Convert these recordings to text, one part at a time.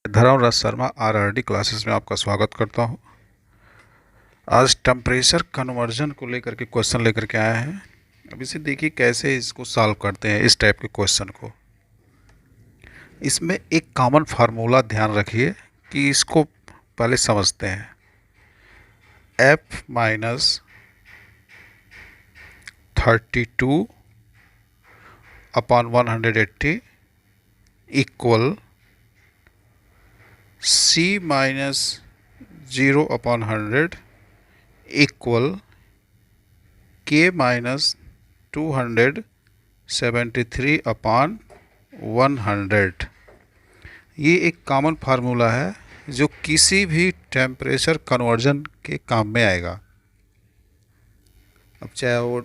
धर्म राज शर्मा आरआरडी क्लासेस में आपका स्वागत करता हूं। आज टेम्परेचर कन्वर्जन को लेकर के क्वेश्चन लेकर के आए हैं। अब इसे देखिए कैसे इसको सॉल्व करते हैं। इस टाइप के क्वेश्चन को इसमें एक कॉमन फार्मूला ध्यान रखिए कि इसको पहले समझते हैं। f minus 32 upon 180 equal c minus 0 upon 100 equal k minus 273 upon 100। ये एक कॉमन फार्मूला है जो किसी भी टेम्परेचर कन्वर्जन के काम में आएगा। अब चाहे वो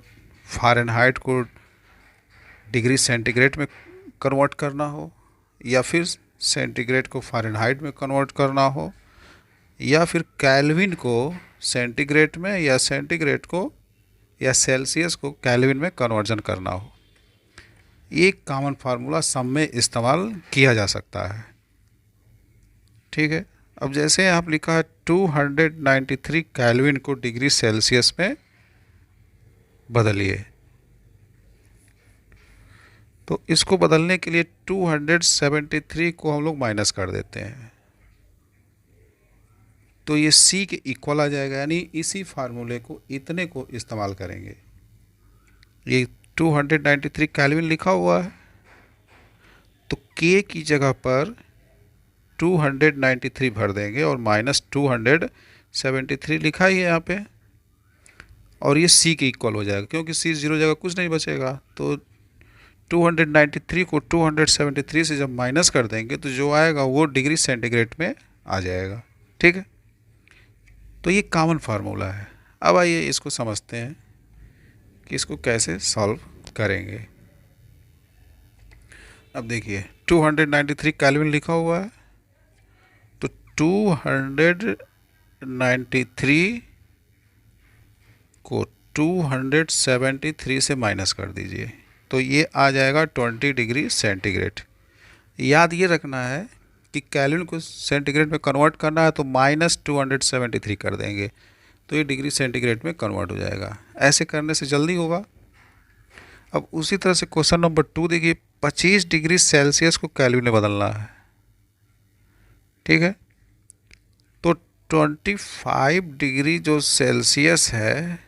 फ़ारेनहाइट को डिग्री सेंटीग्रेड में कन्वर्ट करना हो, या फिर सेंटीग्रेड को फ़ारेनहाइट में कन्वर्ट करना हो, या फिर केल्विन को सेंटीग्रेड में, या सेंटीग्रेड को या सेल्सियस को केल्विन में कन्वर्जन करना हो। ये कॉमन फार्मूला सब में इस्तेमाल किया जा सकता है। ठीक है। अब जैसे यहाँ पर लिखा है 293 केल्विन को डिग्री सेल्सियस में बदलिए, तो इसको बदलने के लिए 273 को हम लोग माइनस कर देते हैं, तो ये C के इक्वल आ जाएगा। यानी इसी फार्मूले को इतने को इस्तेमाल करेंगे। ये 293 केल्विन लिखा हुआ है, तो K की जगह पर 293 भर देंगे और माइनस 273 लिखा ही है यहाँ पे, और ये C के इक्वल हो जाएगा क्योंकि C 0 जगह कुछ नहीं बचेगा। तो 293 को 273 से जब माइनस कर देंगे तो जो आएगा वो डिग्री सेंटीग्रेड में आ जाएगा। ठीक है। तो ये कॉमन फार्मूला है। अब आइए इसको समझते हैं कि इसको कैसे सॉल्व करेंगे। अब देखिए 293 केल्विन लिखा हुआ है, तो 293 को 273 से माइनस कर दीजिए, तो ये आ जाएगा 20 डिग्री सेंटीग्रेड। याद ये रखना है कि केल्विन को सेंटीग्रेड में कन्वर्ट करना है, तो माइनस 273 कर देंगे, तो ये डिग्री सेंटीग्रेड में कन्वर्ट हो जाएगा। ऐसे करने से जल्दी होगा। अब उसी तरह से क्वेश्चन नंबर 2 देखिए, 25 डिग्री सेल्सियस को केल्विन में बदलना है। ठीक है। तो 25 डिग्री जो सेल्सियस है,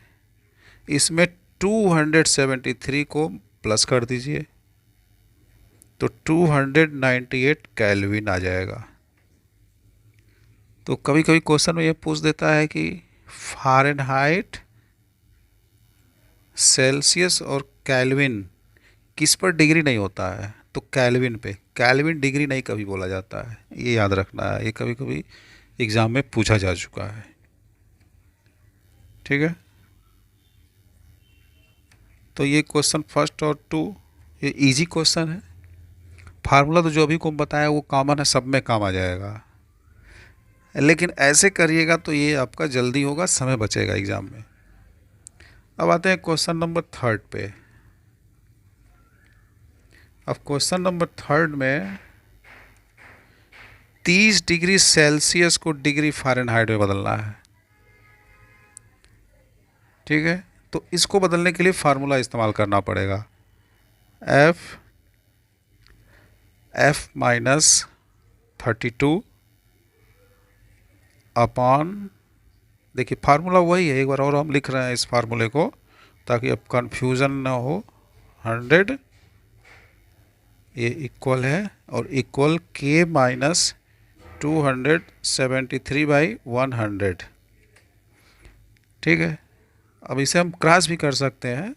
इसमें 273 को प्लस कर दीजिए, तो 298 केल्विन आ जाएगा। तो कभी कभी क्वेश्चन में ये पूछ देता है कि फ़ारेनहाइट, सेल्सियस और केल्विन किस पर डिग्री नहीं होता है, तो केल्विन पे। केल्विन डिग्री नहीं कभी बोला जाता है, ये याद रखना है। ये कभी कभी एग्ज़ाम में पूछा जा चुका है। ठीक है। तो ये क्वेश्चन फर्स्ट और 2 ये इजी क्वेश्चन है। फार्मूला तो जो अभी को बताया वो कॉमन है, सब में काम आ जाएगा, लेकिन ऐसे करिएगा तो ये आपका जल्दी होगा, समय बचेगा एग्ज़ाम में। अब आते हैं क्वेश्चन नंबर 3 पे। अब क्वेश्चन नंबर 3 में 30 डिग्री सेल्सियस को डिग्री फ़ारेनहाइट में बदलना है। ठीक है। तो इसको बदलने के लिए फार्मूला इस्तेमाल करना पड़ेगा। F माइनस 32 अपॉन, देखिए फार्मूला वही है, एक बार और हम लिख रहे हैं इस फार्मूले को ताकि अब कंफ्यूजन ना हो। 100 ये इक्वल है, और इक्वल K माइनस 273 बाई 100। ठीक है। अब इसे हम क्रॉस भी कर सकते हैं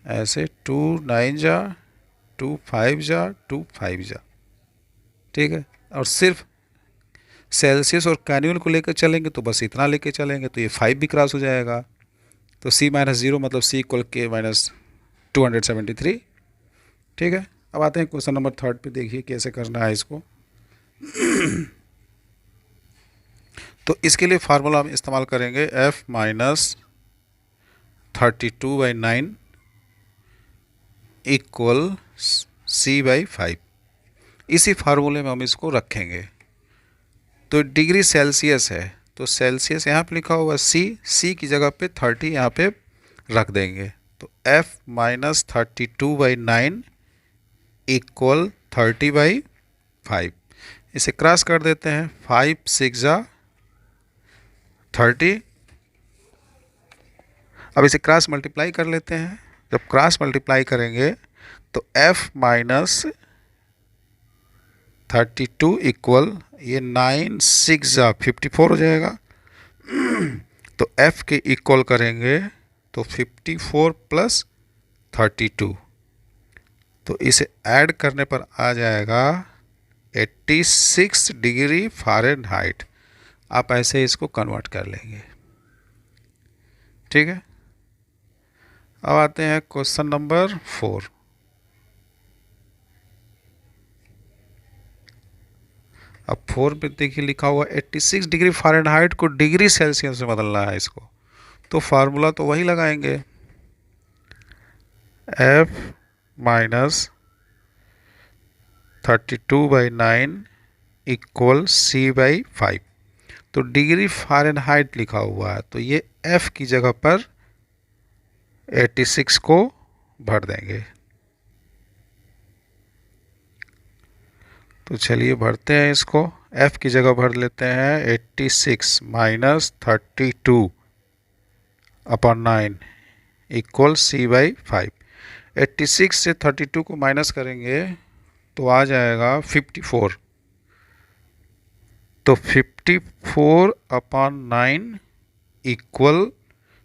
ऐसे, 2 9 जा 2 5 जा 2 5 जा। ठीक है। और सिर्फ सेल्सियस और केल्विन को लेकर चलेंगे तो बस इतना लेकर चलेंगे, तो ये 5 भी क्रॉस हो जाएगा। तो C माइनस 0 मतलब C इक्वल K माइनस 273। ठीक है। अब आते हैं क्वेश्चन नंबर 3 पे। देखिए कैसे करना है इसको। तो इसके लिए फार्मूला हम इस्तेमाल करेंगे F minus 32 by 9 equal C by 5। इसी फार्मूले में हम इसको रखेंगे। तो डिग्री सेल्सियस है, तो सेल्सियस यहाँ पे लिखा हुआ सी की जगह पे 30 यहाँ पे रख देंगे। तो F माइनस 32/9 इक्वल 30/5। इसे क्रॉस कर देते हैं, 5 6 30। अब इसे क्रॉस मल्टीप्लाई कर लेते हैं। जब क्रॉस मल्टीप्लाई करेंगे तो F माइनस 32 इक्वल ये 9 6 54 हो जाएगा। तो F के इक्वल करेंगे तो 54 प्लस 32, तो इसे ऐड करने पर आ जाएगा 86 डिग्री फ़ारेनहाइट। आप ऐसे इसको कन्वर्ट कर लेंगे। ठीक है, अब आते हैं क्वेश्चन नंबर 4। अब 4 पे देखिए लिखा हुआ 86 डिग्री फ़ारेनहाइट को डिग्री सेल्सियस में बदलना है इसको। तो फार्मूला तो वही लगाएंगे, F माइनस 32/9 इक्वल C/5। तो डिग्री फ़ारेनहाइट लिखा हुआ है, तो ये F की जगह पर 86 को भर देंगे। तो चलिए भरते हैं इसको। F की जगह भर लेते हैं 86 माइनस 32/9 इक्वल C/5। 86 से 32 को माइनस करेंगे तो आ जाएगा 54। तो 54/9 इक्वल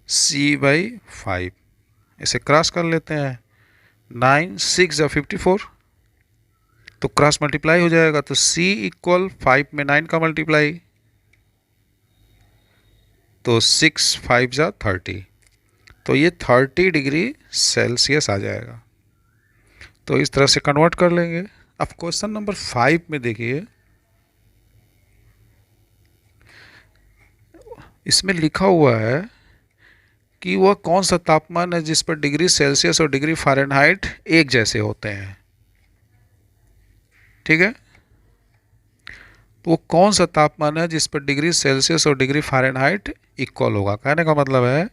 C/5। इसे क्रॉस कर लेते हैं, 9 6 54, तो क्रॉस मल्टीप्लाई हो जाएगा। तो C इक्वल 5 में 9 का मल्टीप्लाई, तो 6 5 30, तो ये 30 डिग्री सेल्सियस आ जाएगा। तो इस तरह से कन्वर्ट कर लेंगे। अब क्वेश्चन नंबर 5 में देखिए, इसमें लिखा हुआ है कि वह कौन सा तापमान है जिस पर डिग्री सेल्सियस और डिग्री फ़ारेनहाइट एक जैसे होते हैं। ठीक है, तो वो कौन सा तापमान है जिस पर डिग्री सेल्सियस और डिग्री फ़ारेनहाइट इक्वल होगा। कहने का मतलब है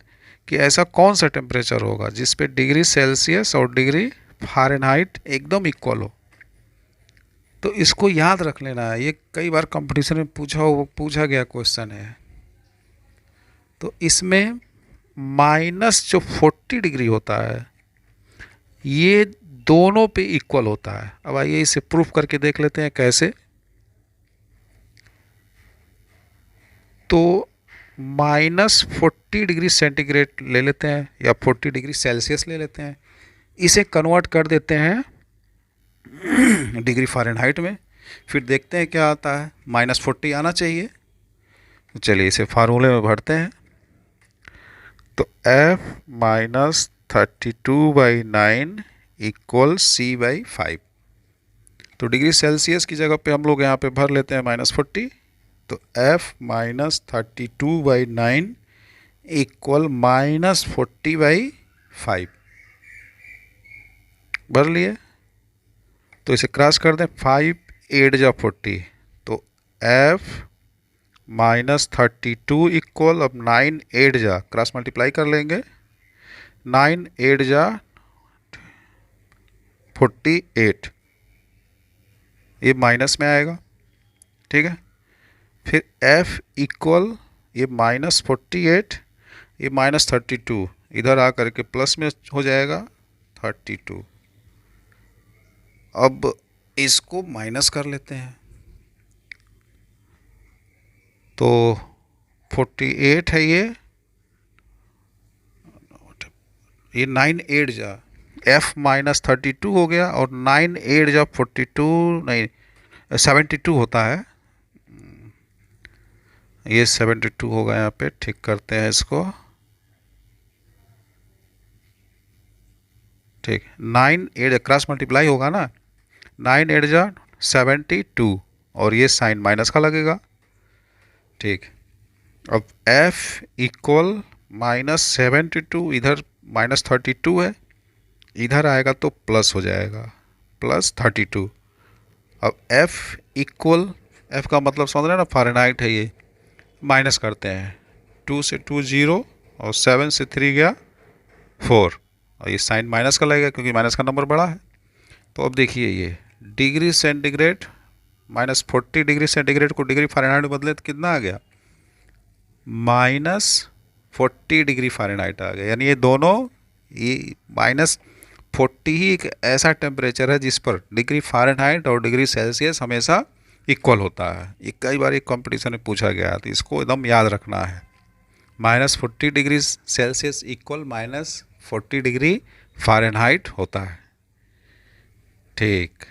कि ऐसा कौन सा टेम्परेचर होगा जिस पे डिग्री सेल्सियस और डिग्री फ़ारेनहाइट एकदम इक्वल हो। तो इसको याद रख लेना है, ये कई बार कंपटीशन में पूछा गया क्वेश्चन है। तो इसमें माइनस जो 40 डिग्री होता है ये दोनों पे इक्वल होता है। अब आइए इसे प्रूफ करके देख लेते हैं कैसे। तो माइनस 40 डिग्री सेंटीग्रेड ले लेते हैं या 40 डिग्री सेल्सियस ले लेते हैं, इसे कन्वर्ट कर देते हैं डिग्री फ़ारेनहाइट में, फिर देखते हैं क्या आता है। -40 आना चाहिए। तो चलिए इसे फार्मूले में भरते हैं। तो F माइनस 32/9 इक्वल C/5। तो डिग्री सेल्सियस की जगह पे हम लोग यहाँ पे भर लेते हैं -40। तो F माइनस 32/9 इक्वल -40/5 भर लिए। तो इसे क्रॉस कर दें, 5 8 40, तो F माइनस 32 इक्वल, अब 9 8 क्रॉस मल्टीप्लाई कर लेंगे, 9 8 48, ये माइनस में आएगा। ठीक है, फिर F इक्वल ये -48, ये -32 इधर आ करके प्लस में हो जाएगा 32। अब इसको माइनस कर लेते हैं, तो 48 है ये 9 8 F माइनस 32 हो गया, और 9 8 42 नहीं 72 होता है, ये 72 होगा यहाँ पे। ठीक करते हैं इसको। ठीक, 9 8 क्रॉस मल्टीप्लाई होगा ना, 9 8 72, और ये साइन माइनस का लगेगा। ठीक, अब F इक्वल -72, इधर -32 है, इधर आएगा तो प्लस हो जाएगा, +32। अब F इक्वल, F का मतलब समझ रहे हैं ना, फ़ारेनहाइट है ये, माइनस करते हैं, 2 से 2 0 और 7 से 3 गया 4, और ये साइन माइनस का लगेगा क्योंकि माइनस का नंबर बड़ा है। तो अब देखिए ये डिग्री सेंटीग्रेड -40 डिग्री सेंटीग्रेड को डिग्री फ़ारेनहाइट में बदले तो कितना आ गया, -40 डिग्री फ़ारेनहाइट आ गया। यानी ये दोनों, ये -40 ही एक ऐसा टेम्परेचर है जिस पर डिग्री फ़ारेनहाइट और डिग्री सेल्सियस हमेशा इक्वल होता है। ये कई बार एक कंपटीशन में पूछा गया, तो इसको एकदम याद रखना है। -40 degree Celsius equal -40 degree Fahrenheit होता है। ठीक।